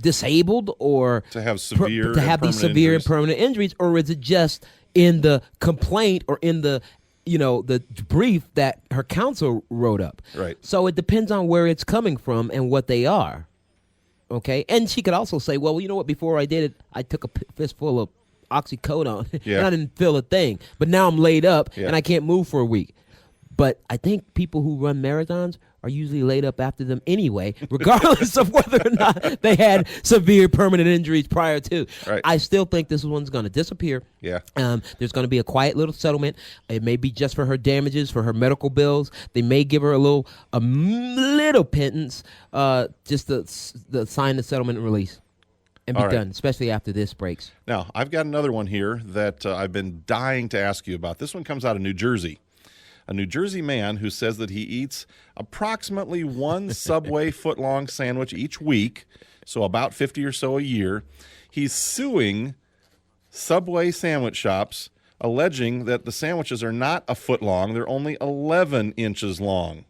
disabled or to have severe these severe and permanent injuries, or is it just in the complaint or in the the brief that her counsel wrote up? Right. So it depends on where it's coming from and what they are. Okay. And she could also say, well, you know what? Before I did it, I took a fistful of oxycodone and I didn't feel a thing. But now I'm laid up and I can't move for a week. But I think people who run marathons are usually laid up after them anyway, regardless of whether or not they had severe permanent injuries prior to. Right. I still think this one's going to disappear. Yeah. There's going to be a quiet little settlement. It may be just for her damages, for her medical bills. They may give her a little pittance just to sign the settlement and release and be done, especially after this breaks. Now, I've got another one here that I've been dying to ask you about. This one comes out of New Jersey. A New Jersey man who says that he eats approximately one Subway footlong sandwich each week, so about 50 or so a year. He's suing Subway sandwich shops, alleging that the sandwiches are not a foot long, they're only 11 inches long.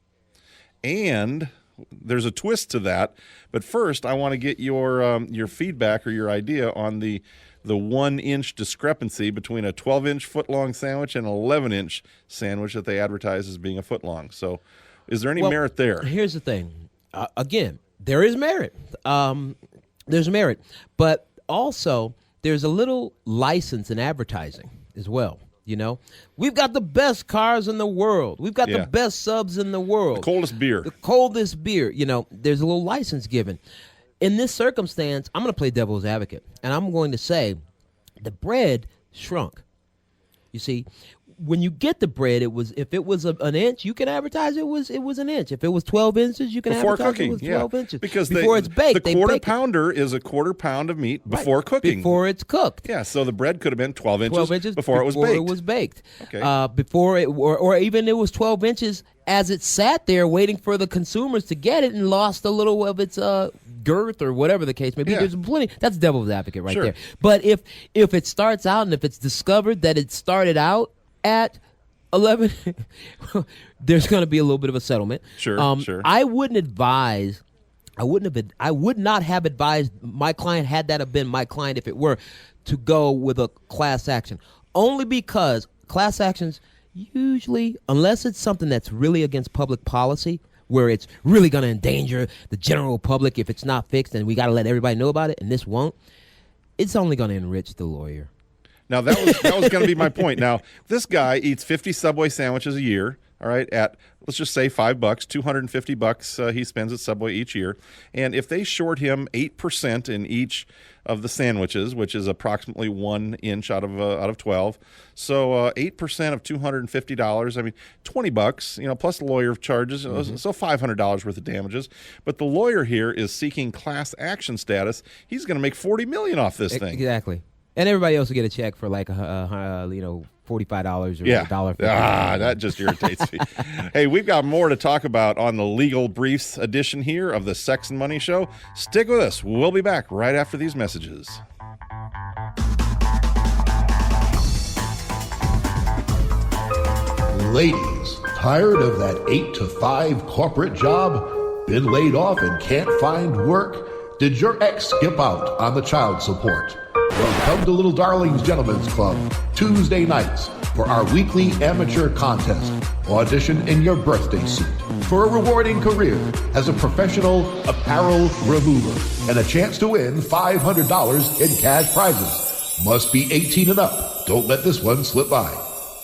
And there's a twist to that, but first I want to get your feedback or your idea on the 1-inch discrepancy between a 12-inch foot-long sandwich and an 11-inch sandwich that they advertise as being a foot long. So is there any merit there? Here's the thing. Again, there is merit. There's merit. But also, there's a little license in advertising as well. We've got the best cars in the world. We've got the best subs in the world. The coldest beer. There's a little license given. In this circumstance, I'm going to play devil's advocate, and I'm going to say the bread shrunk. You see, when you get the bread, if it was an inch, you can advertise it was an inch. If it was 12 inches, you can before advertise cooking, it was 12 inches. Because before it's baked, the quarter pounder is a quarter pound of meat before cooking. Before it's cooked. Yeah, so the bread could have been 12 inches before it was baked. Okay. Before it, or even it was 12 inches as it sat there waiting for the consumers to get it and lost a little of its girth or whatever the case may be. Yeah. There's plenty. That's devil's advocate right Sure. there. But if it starts out and if it's discovered that it started out at 11, there's going to be a little bit of a settlement. Sure. I would not have advised my client, had that have been my client if it were, to go with a class action. Only because class actions usually, unless it's something that's really against public policy, where it's really going to endanger the general public if it's not fixed and we got to let everybody know about it, and this won't, it's only going to enrich the lawyer. Now, that was going to be my point. Now, this guy eats 50 Subway sandwiches a year, all right, at, let's just say $5, $250 he spends at Subway each year. And if they short him 8% in each of the sandwiches, which is approximately 1 inch out of 12, so 8% of $250, I mean, $20, plus the lawyer charges, so $500 worth of damages. But the lawyer here is seeking class action status. He's going to make $40 million off this thing. Exactly. And everybody else will get a check for like $45 or $1.50. That just irritates me. Hey, we've got more to talk about on the Legal Briefs edition here of the Sex and Money Show. Stick with us. We'll be back right after these messages. Ladies, tired of that 8 to 5 corporate job? Been laid off and can't find work? Did your ex skip out on the child support? Well, come to Little Darlings Gentlemen's Club Tuesday nights for our weekly amateur contest. Audition in your birthday suit for a rewarding career as a professional apparel remover and a chance to win $500 in cash prizes. Must be 18 and up. Don't let this one slip by.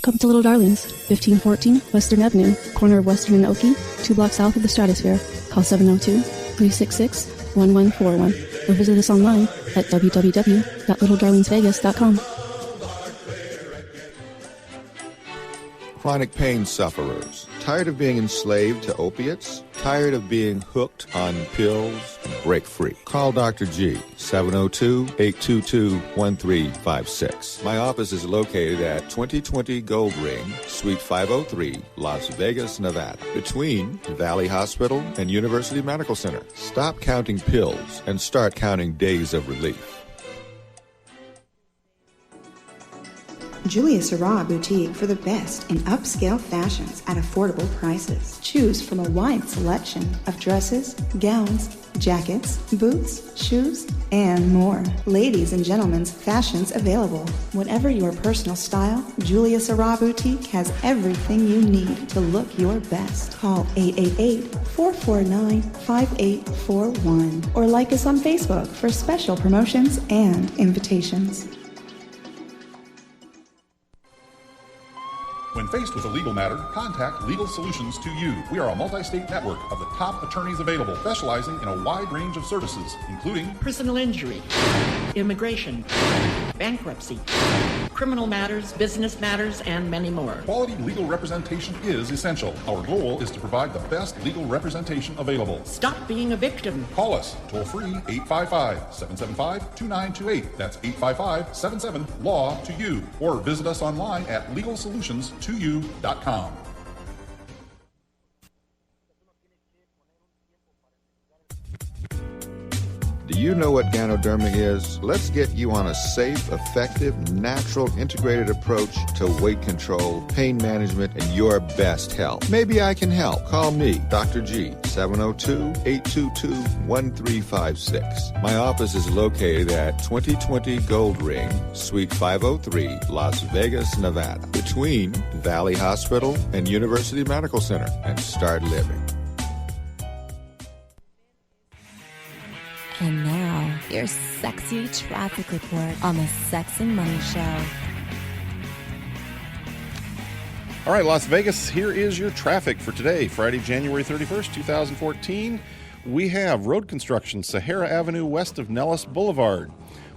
Come to Little Darlings, 1514 Western Avenue, corner of Western and Oakey, 2 blocks south of the Stratosphere. Call 702-366-1141 or visit us online at www.littledarlingsvegas.com. Chronic pain sufferers. Tired of being enslaved to opiates? Tired of being hooked on pills? Break free. Call Dr. G, 702-822-1356. My office is located at 2020 Gold Ring, Suite 503, Las Vegas, Nevada, between Valley Hospital and University Medical Center. Stop counting pills and start counting days of relief. Julia Sarah Boutique for the best in upscale fashions at affordable prices. Choose from a wide selection of dresses, gowns, jackets, boots, shoes, and more. Ladies and gentlemen's fashions available. Whatever your personal style, Julia Sarah Boutique has everything you need to look your best. Call 888-449-5841 or like us on Facebook for special promotions and invitations. When faced with a legal matter, contact Legal Solutions to You. We are a multi-state network of the top attorneys available, specializing in a wide range of services, including personal injury, immigration, bankruptcy, criminal matters, business matters, and many more. Quality legal representation is essential. Our goal is to provide the best legal representation available. Stop being a victim. Call us toll-free 855-775-2928. That's 855-77-LAW-TO-YOU. Or visit us online at LegalSolutions2You.com. Do you know what Ganoderma is? Let's get you on a safe, effective, natural, integrated approach to weight control, pain management, and your best health. Maybe I can help. Call me, Dr. G, 702-822-1356. My office is located at 2020 Gold Ring, Suite 503, Las Vegas, Nevada, between Valley Hospital and University Medical Center, and start living. And now, your sexy traffic report on the Sex and Money Show. All right, Las Vegas, here is your traffic for today, Friday, January 31st, 2014. We have road construction, Sahara Avenue west of Nellis Boulevard.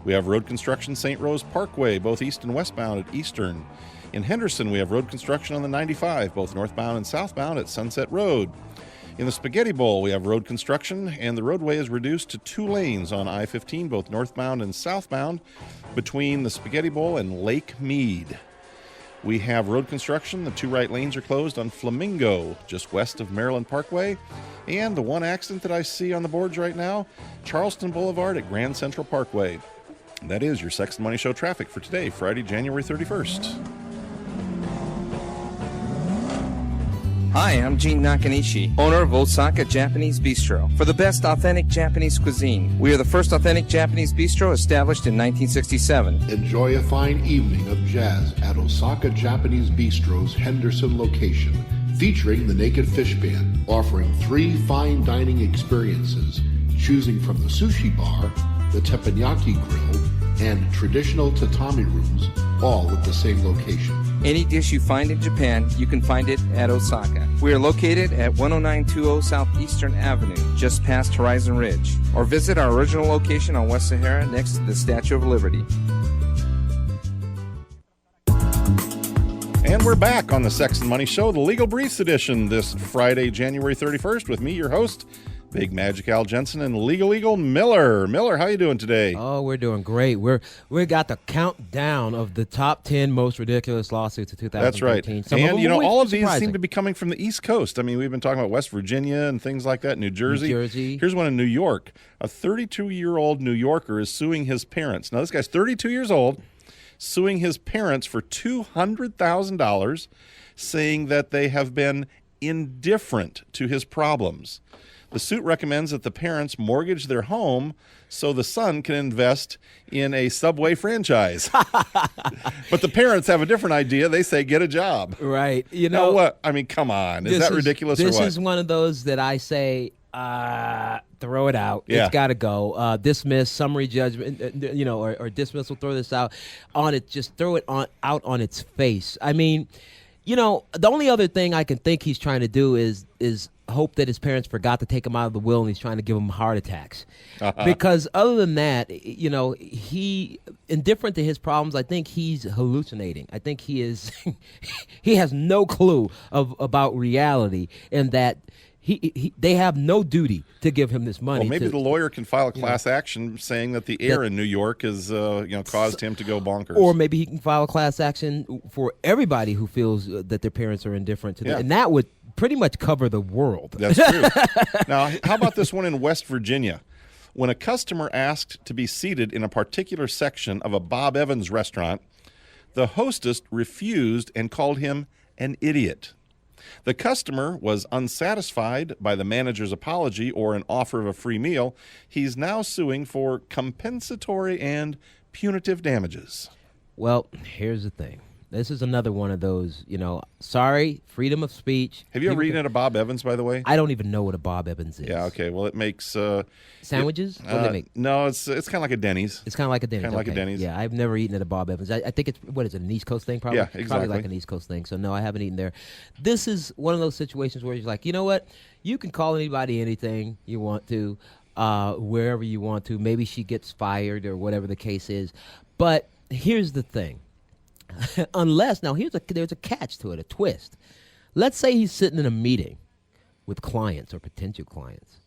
We have road construction St. Rose Parkway, both east and westbound at Eastern. In Henderson, we have road construction on the 95, both northbound and southbound at Sunset Road. In the Spaghetti Bowl, we have road construction, and the roadway is reduced to 2 lanes on I-15, both northbound and southbound, between the Spaghetti Bowl and Lake Mead. We have road construction. The 2 right lanes are closed on Flamingo, just west of Maryland Parkway. And the one accident that I see on the boards right now, Charleston Boulevard at Grand Central Parkway. That is your Sex and Money Show traffic for today, Friday, January 31st. Hi, I'm Gene Nakanishi, owner of Osaka Japanese Bistro. For the best authentic Japanese cuisine, we are the first authentic Japanese bistro established in 1967. Enjoy a fine evening of jazz at Osaka Japanese Bistro's Henderson location, featuring the Naked Fish Band, offering 3 fine dining experiences, choosing from the sushi bar, the teppanyaki grill, and traditional tatami rooms, all at the same location. Any dish you find in Japan, you can find it at Osaka. We are located at 10920 Southeastern Avenue, just past Horizon Ridge. Or visit our original location on West Sahara next to the Statue of Liberty. And we're back on the Sex and Money Show, the Legal Briefs edition, this Friday, January 31st, with me, your host, Big Magic Al Jensen, and Legal Eagle Miller. Miller, how you doing today? Oh, we're doing great. We got the countdown of the top 10 most ridiculous lawsuits of 2013. That's right. And, all of these surprising. seem to be coming from the East Coast. I mean, we've been talking about West Virginia and things like that, New Jersey. Here's one in New York. A 32-year-old New Yorker is suing his parents. Now, this guy's 32 years old, suing his parents for $200,000, saying that they have been indifferent to his problems. The suit recommends that the parents mortgage their home so the son can invest in a Subway franchise. But the parents have a different idea. They say, get a job. Right. Now what? I mean, come on. Is that ridiculous or what? This is one of those that I say, throw it out. Yeah. It's got to go. Dismiss, summary judgment, or dismissal, throw this out on it. Just throw it out on its face. I mean, the only other thing I can think he's trying to do is hope that his parents forgot to take him out of the will and he's trying to give him heart attacks. Because other than that, he, indifferent to his problems, I think he's hallucinating. I think he is, he has no clue about reality, and that they have no duty to give him this money. Well, maybe the lawyer can file a class action saying that the air in New York has caused him to go bonkers. Or maybe he can file a class action for everybody who feels that their parents are indifferent to them. And that would pretty much cover the world. That's true. Now, how about this one in West Virginia? When a customer asked to be seated in a particular section of a Bob Evans restaurant, the hostess refused and called him an idiot. The customer was unsatisfied by the manager's apology or an offer of a free meal. He's now suing for compensatory and punitive damages. Well, here's the thing. This is another one of those, sorry, freedom of speech. Have you ever eaten at a Bob Evans, by the way? I don't even know what a Bob Evans is. Yeah, okay. Well, it makes... sandwiches? What do they make? No, it's kind of like a Denny's. It's kind of like a Denny's. Kind of like a Denny's. Yeah, I've never eaten at a Bob Evans. I think it's, what is it, an East Coast thing probably? Yeah, exactly. Probably like an East Coast thing. So, no, I haven't eaten there. This is one of those situations where you're like, you know what? You can call anybody anything you want to, wherever you want to. Maybe she gets fired or whatever the case is. But here's the thing. Unless, now there's a catch to it, a twist. Let's say he's sitting in a meeting with clients or potential clients,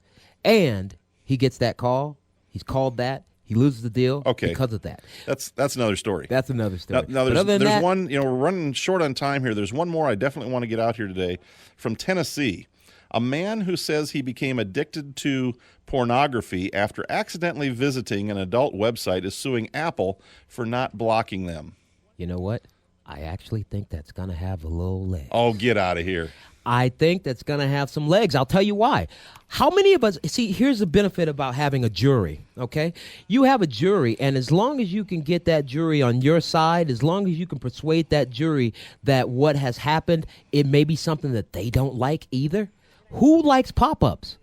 and he gets that call. He's called that. He loses the deal because of that. That's another story. That's another story. Now there's one, we're running short on time here. There's one more I definitely want to get out here today from Tennessee. A man who says he became addicted to pornography after accidentally visiting an adult website is suing Apple for not blocking them. You know what? I actually think that's going to have a little leg. Oh, get out of here. I think that's going to have some legs. I'll tell you why. How many of us, see, here's the benefit about having a jury, okay? You have a jury, and as long as you can get that jury on your side, as long as you can persuade that jury that what has happened, it may be something that they don't like either. Who likes pop-ups?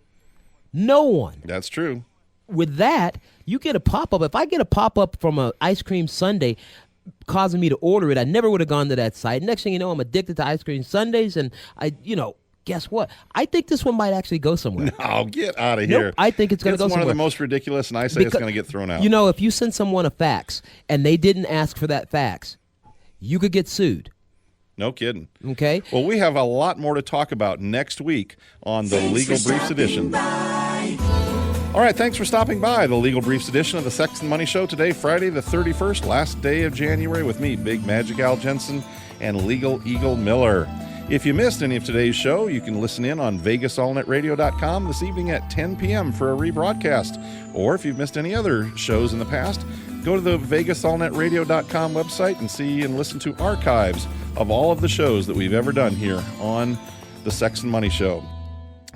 No one. That's true. With that, you get a pop-up. If I get a pop-up from an ice cream sundae causing me to order it, I never would have gone to that site. Next thing you know, I'm addicted to ice cream sundaes, and I, guess what? I think this one might actually go somewhere. No, get out of here. Nope, I think it's going to go somewhere. It's one of the most ridiculous, and I say it's going to get thrown out. You know, if you send someone a fax and they didn't ask for that fax, you could get sued. No kidding. Okay. Well, we have a lot more to talk about next week on the Legal Briefs edition. All right, thanks for stopping by the Legal Briefs edition of the Sex and Money Show today, Friday the 31st, last day of January, with me, Big Magic Al Jensen, and Legal Eagle Miller. If you missed any of today's show, you can listen in on VegasAllNetRadio.com this evening at 10 p.m. for a rebroadcast. Or if you've missed any other shows in the past, go to the VegasAllNetRadio.com website and see and listen to archives of all of the shows that we've ever done here on the Sex and Money Show.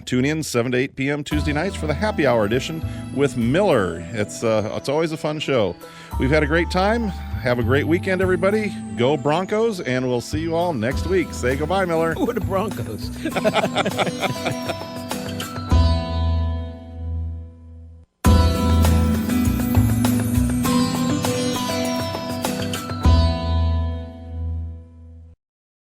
Tune in 7 to 8 p.m. Tuesday nights for the happy hour edition with Miller. It's always a fun show. We've had a great time. Have a great weekend, everybody. Go Broncos, and we'll see you all next week. Say goodbye, Miller. We're the Broncos.